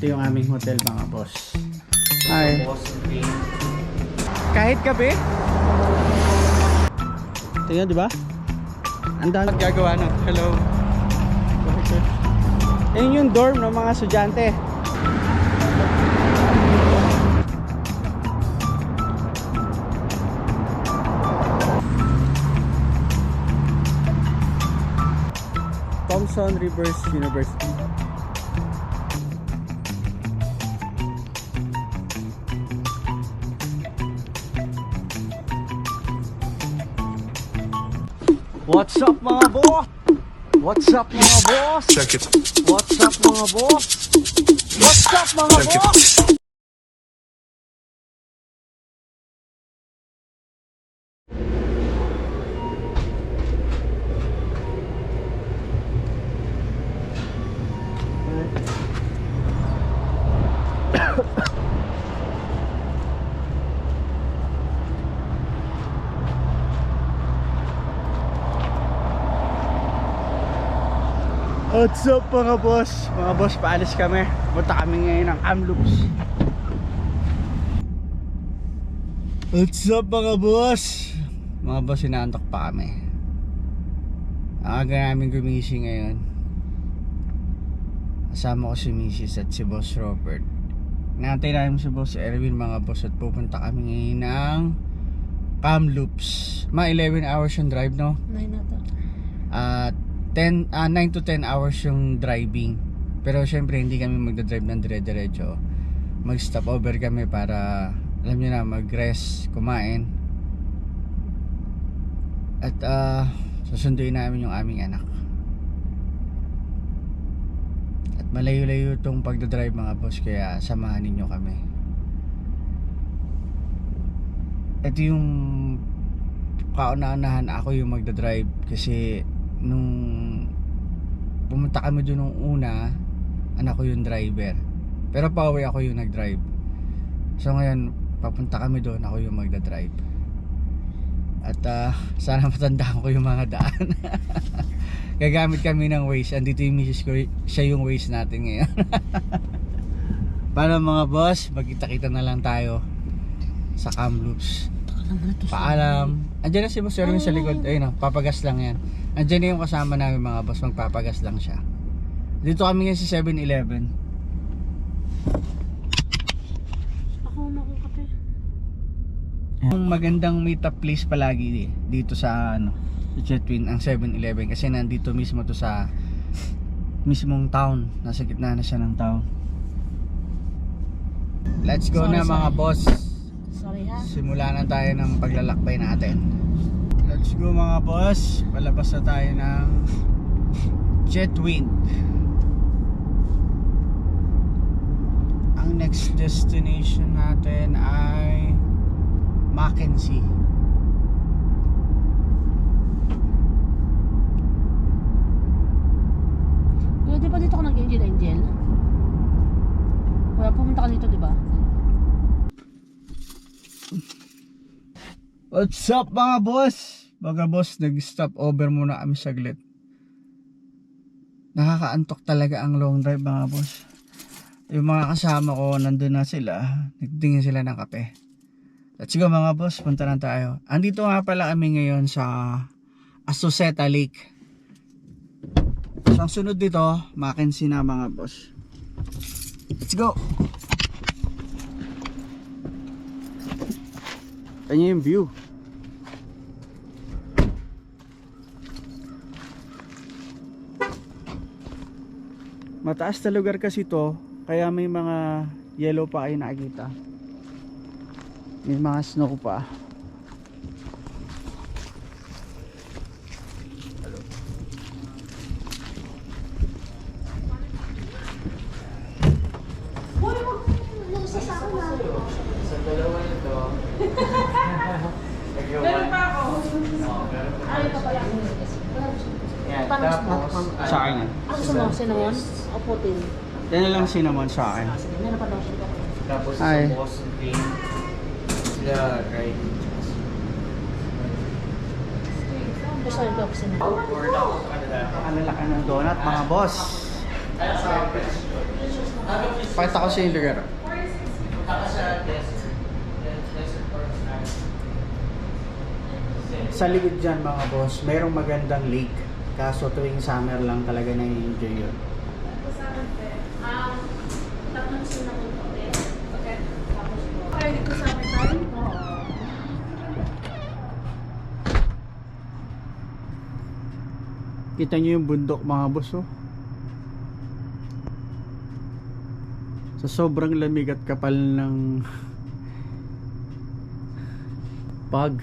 Ito yung aming hotel mga boss. Hi. Kahit gabi. Tingnan, di ba? Ang dami gagawa na. Hello. Yan yung dorm ng mga estudyante. Thompson Rivers University. What's up mga boss? What's up mga boss? Check it. What's up mga boss? What's up mga boss? What's up mga boss? Mga boss, paalis kami. Punta kami ngayon ng Kamloops. What's up mga boss? Mga boss, inaantok pa kami. Ang aga namin gumising ngayon. Kasama ko si Mrs. at si Boss Robert. Naantay namin si Boss Erwin mga boss at pupunta kami ngayon ng Kamloops. Mga 11 hours yung drive, no? 9 na to. At 9 to 10 hours yung driving. Pero syempre hindi kami magdadrive ng dire-diretso. Mag-stop over kami para, alam nyo na, mag-rest, kumain. At susunduin namin yung aming anak. At malayo-layo itong pagdadrive mga boss, kaya samahan ninyo kami. Ito yung kauna-unahan, ako yung magdadrive kasi nung pumunta kami doon nung una, anak ko yung driver. Pero pauwi ako yung nag-drive. So ngayon, papunta kami doon, ako yung magdadrive. At sana matandaan ko yung mga daan. Gagamit kami ng Waze. Andito yung misis ko, siya yung Waze natin ngayon. Para mga boss, magkita-kita na lang tayo sa Kamloops. Paalam. Andiyan na si Boss Erwin sa likod. Ayun, papagas lang yan. Andiyan na yung kasama namin mga boss, magpapagas lang siya. Dito kami ngayon sa 7-Eleven. Ako na akong kape. Yung magandang meet-up place palagi dito sa sa Chetwin, ang 7-Eleven, kasi nandito mismo to sa mismong town. Nasa gitna na siya ng town. Let's go na mga boss. Sorry ha. Simula na tayo ng paglalakbay natin. Let's go mga boss. Palabas na tayo ng Chetwynd. Ang next destination natin ay Mackenzie. Kuya, di ba dito ka nag-angel? Kuya, pumunta ka dito, di ba? What's up mga boss? Mga boss, nag-stop over muna kami saglit. Nakakaantok talaga ang long drive mga boss. Yung mga kasama ko, nandun na sila. Nagtingin sila ng kape. Let's go mga boss, punta na tayo. Andito nga pala kami ngayon sa Asuseta Lake. So, ang sunod dito, Mackenzie na mga boss. Let's go! Kanya yung view. Mataas na lugar kasi to, kaya may mga yellow pa kayo nakikita. May mga snow pa. Meron pa ako. Ay, pa pala. Yan, tapos sa akin yan. Ano gusto mo? Cinnamon? O putin? Yan na lang cinnamon sa akin. Sige, meron pa daw siya. Tapos Hi. sa Boston Cream, sila right. Gusto nito ako cinnamon. Or ako kanila. Ang lalaki ng donut mga boss. Pakita ko sa yung lugar. Punta ka sa desk. Desert Forest na. Sa likod dyan mga boss, mayroong magandang lake. Kaso tuwing summer lang talaga na-enjoy yun. Tatlong sila ko po. Okay. Tapos po. Okay, dito sa amin tayo. Kita nyo yung bundok mga boss oh. Sa sobrang lamig at kapal ng pag.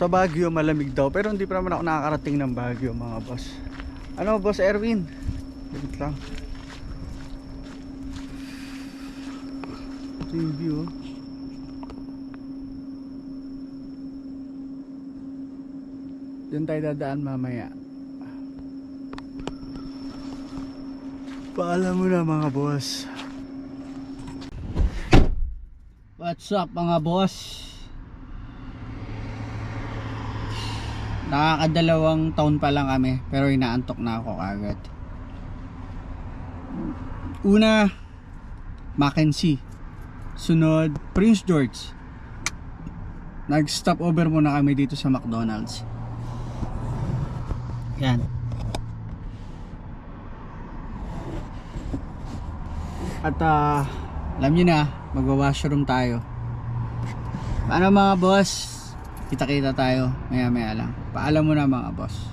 Sa Baguio malamig daw, pero hindi pa naman ako nakakarating ng Baguio mga boss. Ano boss Erwin? Wait lang. Ito yung view oh. Diyan tayo dadaan mamaya. Paalam mo na mga boss. What's up mga boss? Nakakadalawang taon pa lang kami, pero inaantok na ako agad. Una, Mackenzie. Sunod, Prince George. Nag-stop over muna kami dito sa McDonald's. Yan. At alam nyo na, magwa-washroom tayo. Paano mga boss? Kita-kita tayo maya-maya lang. Paalam mo na mga boss.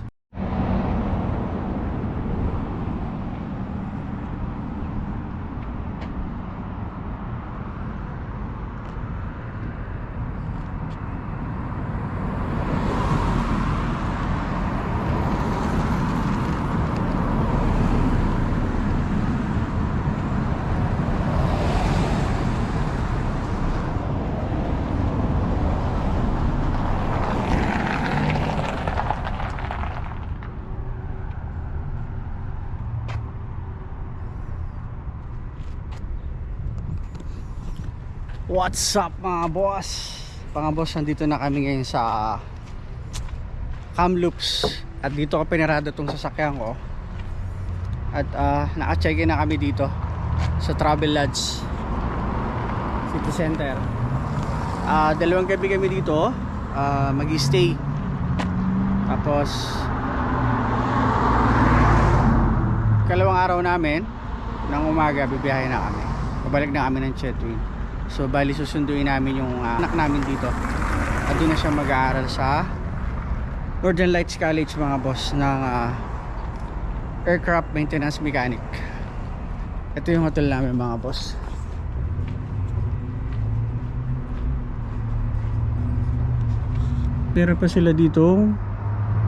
What's up mga boss? Mga boss, nandito na kami ngayon sa Kamloops. At dito ko pinarada tong sasakyan ko. At naka-check-in na kami dito sa Travel Lodge City Center. Dalawang gabi kami dito mag-stay. Tapos kalawang araw namin ng umaga bibiyahe na kami. Pabalik na kami ng Chetwin. So bali susunduin namin yung anak namin dito. At doon na siya mag-aaral sa Northern Lights College mga boss ng Aircraft Maintenance Mechanic. Ito yung hotel namin mga boss. Meron pa sila dito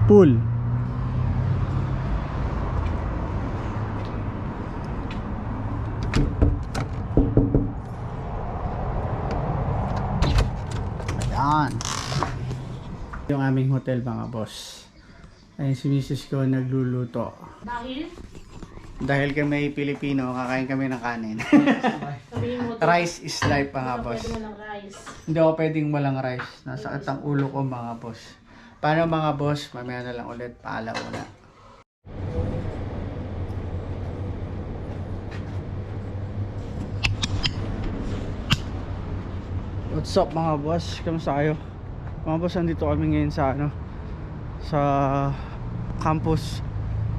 pool. Ayan. Yung aming hotel mga boss. Ayun si Mrs. ko nagluluto. Dahil kami Pilipino, kakain kami ng kanin. Rice is life mga boss. Hindi ako pwedeng walang rice. Nasakit ang ulo ko mga boss. Paano mga boss? Mamaya na lang ulit. Paalam muna. What's up mga boss? Kamusta kayo? Mga boss, nandito kami ngayon sa sa campus,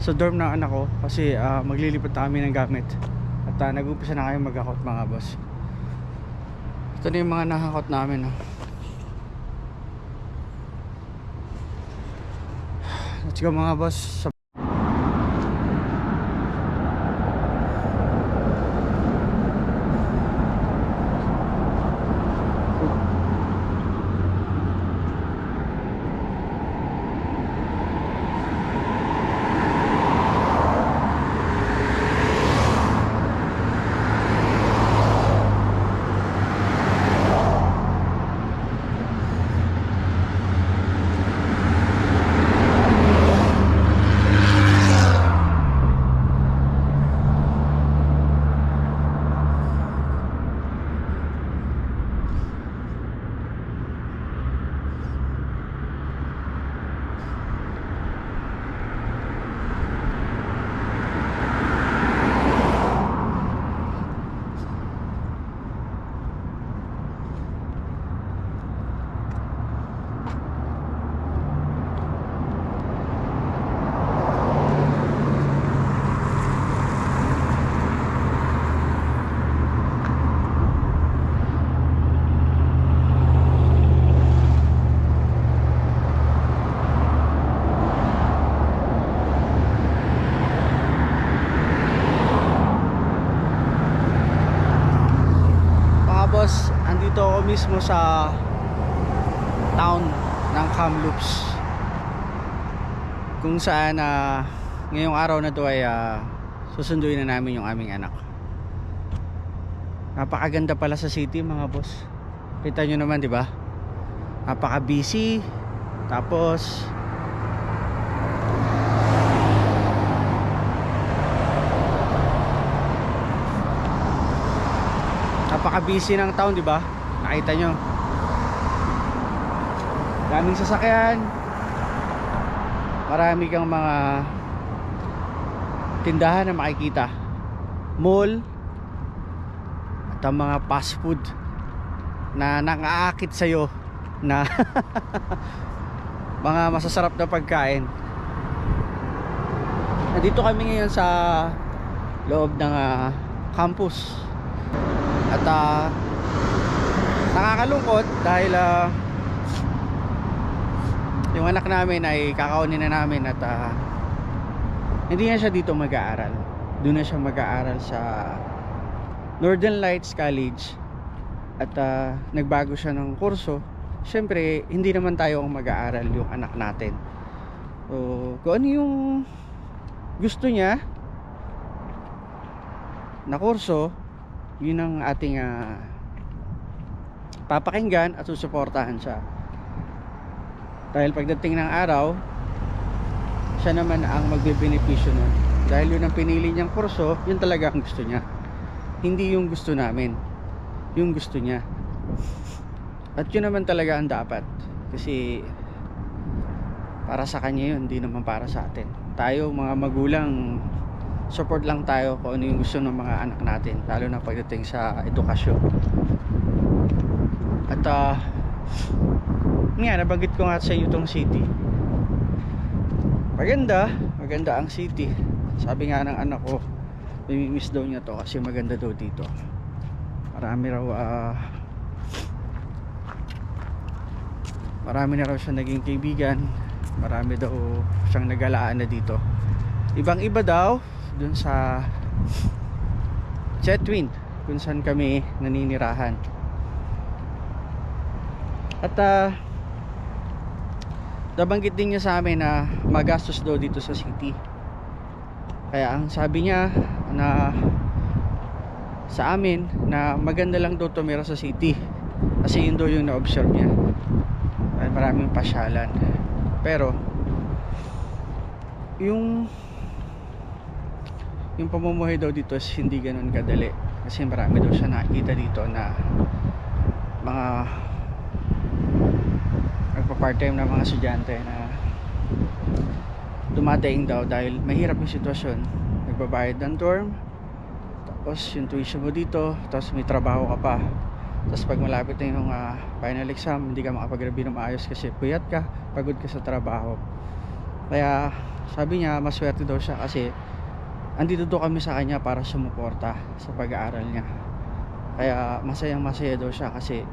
sa dorm ng anak ko kasi maglilipat kami ng gamit. At nag-umpisa na kayo mag-hakot mga boss. Ito na yung mga nahakot namin. Let's go mga boss. ako mismo sa town ng Kamloops, kung saan ngayong araw na to ay susunduin na namin yung aming anak. Napakaganda pala sa city mga boss. Kita nyo naman, di ba? Napaka busy. Tapos napaka busy ng town, di ba? Nakita nyo, daming sasakyan, marami kang mga tindahan na makikita, mall, at ang mga fast food na nang-aakit sa'yo na mga masasarap na pagkain. Nandito kami ngayon sa loob ng campus. At nakakalungkot dahil yung anak namin ay kakaunin na namin at hindi na siya dito mag-aaral. Doon na siya mag-aaral sa Northern Lights College. At nagbago siya ng kurso. Siyempre hindi naman tayo ang mag-aaral, yung anak natin. So kung ano yung gusto niya na kurso, yun ang ating papakinggan at susuportahan siya. Dahil pagdating ng araw, siya naman ang magbebenepisyo nun. Dahil yun ang pinili niyang kurso, yun talaga ang gusto niya. Hindi yung gusto namin, yung gusto niya. At yun naman talaga ang dapat. Kasi para sa kanya yun, hindi naman para sa atin. Tayo mga magulang, support lang tayo kung ano yung gusto ng mga anak natin, lalo na pagdating sa edukasyon. At nabanggit ko nga sa iyo itong city. Maganda ang city. Sabi nga ng anak ko, namimiss daw niya to kasi maganda daw dito. Marami na raw siya naging kaibigan. Marami daw siyang nagalaan na dito. Ibang iba daw dun sa Chetwynd kung saan kami naninirahan. At nabanggit din niya sa amin na magastos daw dito sa city. Kaya ang sabi niya na sa amin na maganda lang daw tumira sa city, kasi yun daw yung na-observe niya. Dahil maraming pasyalan. Pero yung pamumuhay daw dito is hindi ganun kadali, kasi marami daw siya nakikita dito na mga nagpa-part-time na mga estudyante na dumadaing daw dahil mahirap yung sitwasyon. Nagbabayad ng dorm, tapos yung tuition mo dito, tapos may trabaho ka pa, tapos pag malapit na yung final exam, hindi ka makapag-review ng maayos kasi puyat ka, pagod ka sa trabaho. Kaya sabi niya maswerte daw siya kasi andito daw kami sa kanya para sumuporta sa pag-aaral niya. Kaya masaya daw siya kasi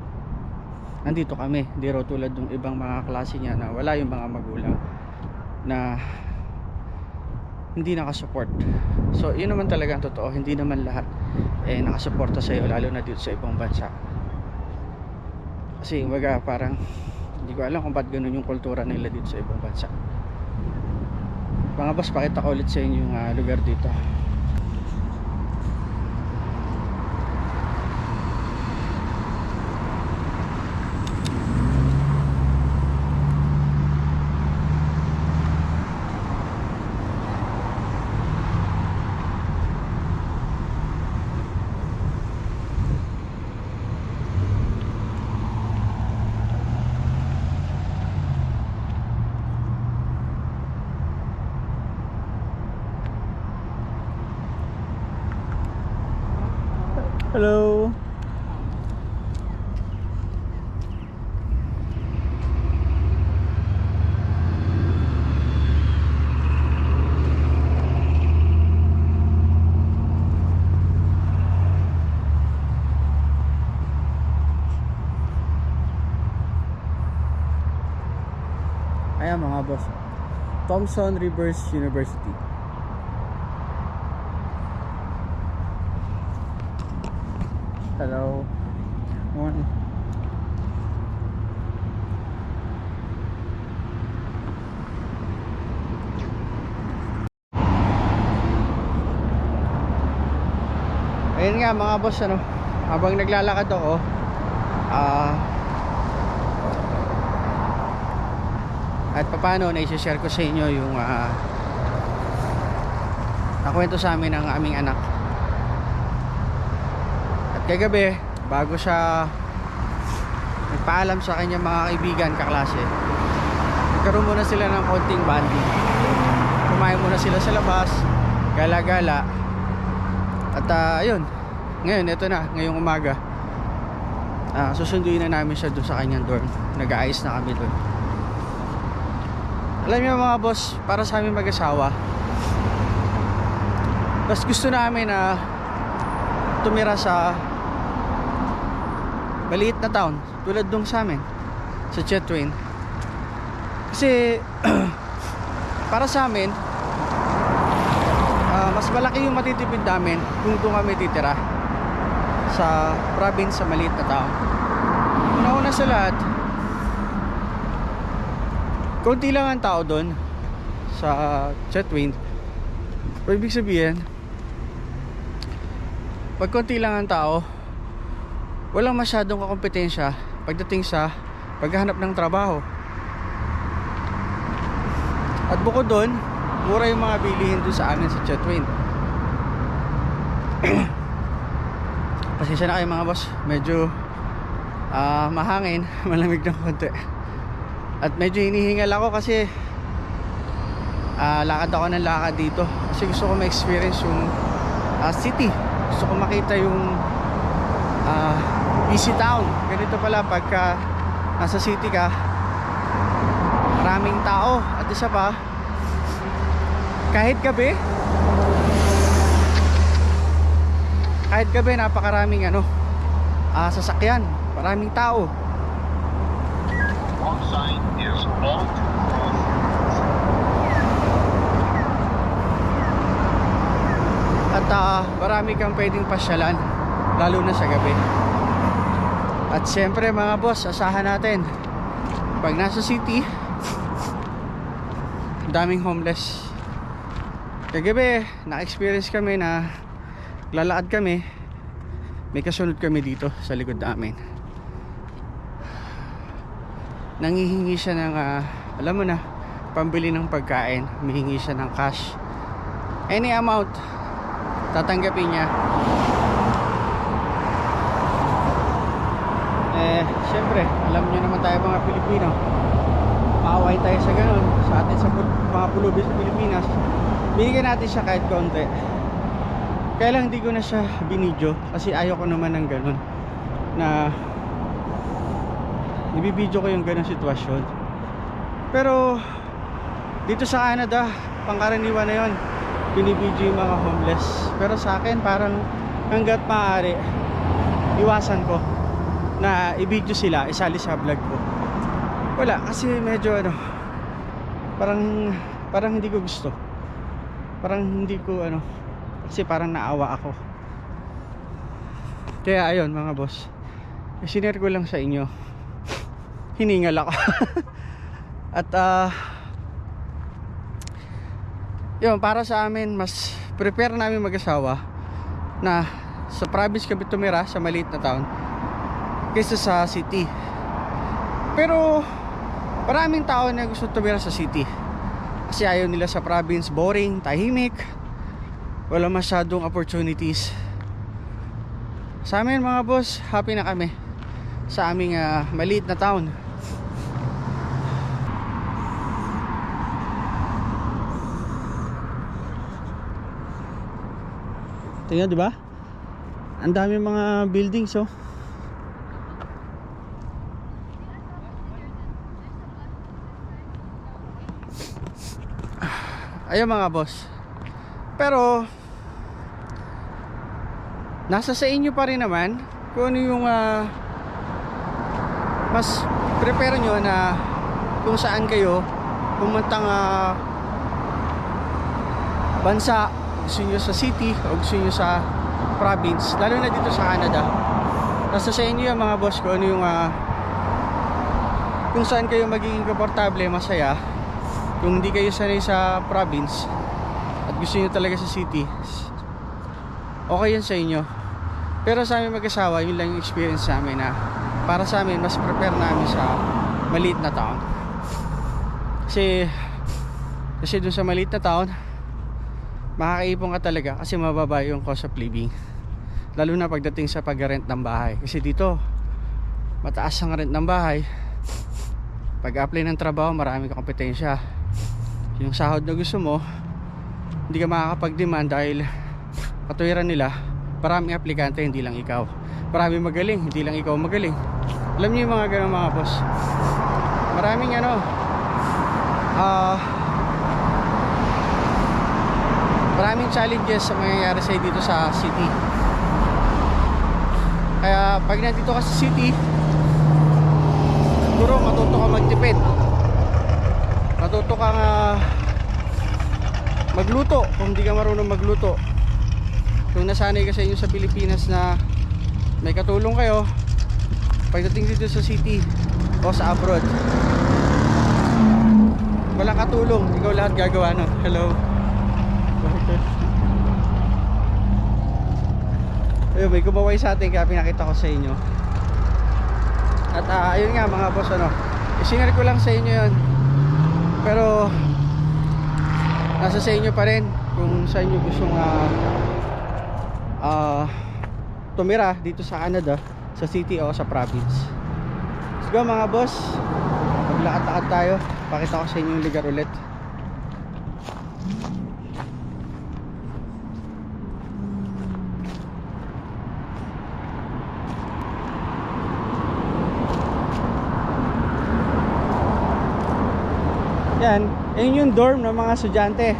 andito kami. Hindi raw tulad ng ibang mga klase niya na wala yung mga magulang na hindi nakasupport. So yun naman talaga ang totoo, hindi naman lahat nakasuporta sa iyo, lalo na dito sa ibang bansa. Kasi parang hindi ko alam kung ba't ganun yung kultura nila dito sa ibang bansa. Mga boss, pakita ko ulit sa inyo yung lugar dito. Hello. Ayan mga boss, Thompson Rivers University. Hello. Morning. Ayun nga mga boss, ano, habang naglalakad ako, at paano na-share ko sa inyo yung nakwento sa amin ng aming anak. At kagabi, bago siya nagpaalam sa kanyang mga kaibigan, kaklase, nagkaroon muna sila ng konting bonding. Kumain muna sila sa labas, gala-gala. At ayun, ngayon ito na, ngayong umaga, susunduin na namin siya doon sa kanyang dorm. Nag-aayos na kami doon. Alam niyo mga boss, para sa aming mag-asawa, mas gusto namin na tumira sa maliit na town tulad dong sa amin, sa Chetwynd. Kasi para sa amin, mas malaki yung matitipid namin kung doon kami titira sa province, sa maliit na town. Una-una sa lahat, konti lang ang tao doon sa Chetwynd. O ibig sabihin, pag konti lang ang tao, walang masyadong kakompetensya pagdating sa paghahanap ng trabaho. At bukod doon, mura yung mga bilihin doon sa amin sa Chetwynd. Pasensya na kayo mga boss, medyo mahangin, malamig ng konti. At medyo hinihingal ako kasi lakad ako ng lakad dito. Kasi gusto ko ma-experience yung city. Gusto ko makita yung busy town. Ganito pala pagka nasa city ka, maraming tao. At isa pa, kahit gabi napakaraming sasakyan, maraming tao. One sign is blocked. At marami kang pwedeng pasyalan, lalo na sa gabi. At siyempre mga boss, asahan natin pag nasa city, daming homeless. Kagabi, na-experience kami na lalakad kami, may kasunod kami dito sa likod namin. Nanghihingi siya ng alam mo na, pambili ng pagkain. Humihingi siya ng cash, any amount tatanggapin niya. Siyempre, alam niyo naman tayo mga Pilipino, maaway tayo sa ganun. Sa atin sa mga pulubi sa Pilipinas, binigyan natin siya kahit konti. Kaya lang hindi ko na siya binidyo kasi ayoko naman ng ganun, na ibibidyo ko yung ganun sitwasyon. Pero dito sa Canada, pangkaraniwan na yun, binibidyo yung mga homeless. Pero sa akin, parang hanggat maaari, iwasan ko na ibidyo sila, isali sa vlog ko. Wala, kasi medyo parang hindi ko gusto. Parang hindi ko kasi parang naawa ako. Kaya ayun mga boss, sinare ko lang sa inyo. Hiningal ako. At yun, para sa amin, mas prepare namin mag-asawa na sa province kami tumira, sa maliit na town, kaysa sa city. Pero maraming tao na gusto tumira sa city kasi ayaw nila sa province, boring, tahimik, wala masyadong opportunities. Sa amin mga boss, happy na kami sa aming maliit na town. Tingnan, di ba? Ang dami mga buildings, oh. Ayun mga boss. Pero nasa sa inyo pa rin naman kung ano yung mas prepare nyo na kung saan kayo pumuntang bansa. Gusto nyo sa city o gusto nyo sa province, lalo na dito sa Canada. Nasa sa inyo yung mga boss ko ano yung kung saan kayo magiging komportable, masaya. Kung hindi kayo sanay sa province at gusto nyo talaga sa city, okay yan sa inyo. Pero sa amin mag-asawa, yun lang yung experience namin na para sa amin, mas prepare namin sa maliit na town. Kasi dun sa maliit na town, makakaipon ka talaga kasi mababa yung cost of living. Lalo na pagdating sa pag-rent ng bahay. Kasi dito, mataas ang rent ng bahay. Pag-apply ng trabaho, maraming kompetensya. Yung sahod na gusto mo, hindi ka makakapag-demand dahil katuwiran nila, maraming aplikante, hindi lang ikaw. Maraming magaling, hindi lang ikaw magaling. Alam niyo yung mga ganun mga boss. Maraming maraming challenges sa mangyayari sa'yo dito sa city. Kaya pag nandito ka sa city, siguro matuto ka magtipid. Matuto ka magluto kung hindi ka marunong magluto. Kung nasanay ka sa inyo sa Pilipinas na may katulong kayo, pagdating dito sa city o sa abroad, walang katulong, ikaw lahat gagawa na. Hello. Ayun, may kumaway sa atin kaya pinakita ko sa inyo. At ayun nga mga boss, isinare ko lang sa inyo yun. Pero nasa sa inyo pa rin kung sa inyo gustong tumira dito sa Canada, sa city o sa province. Let's go mga boss, maglakad-lakad tayo. Pakita ko sa inyo yung lugar ulit. Yan, yun yung dorm ng mga estudyante.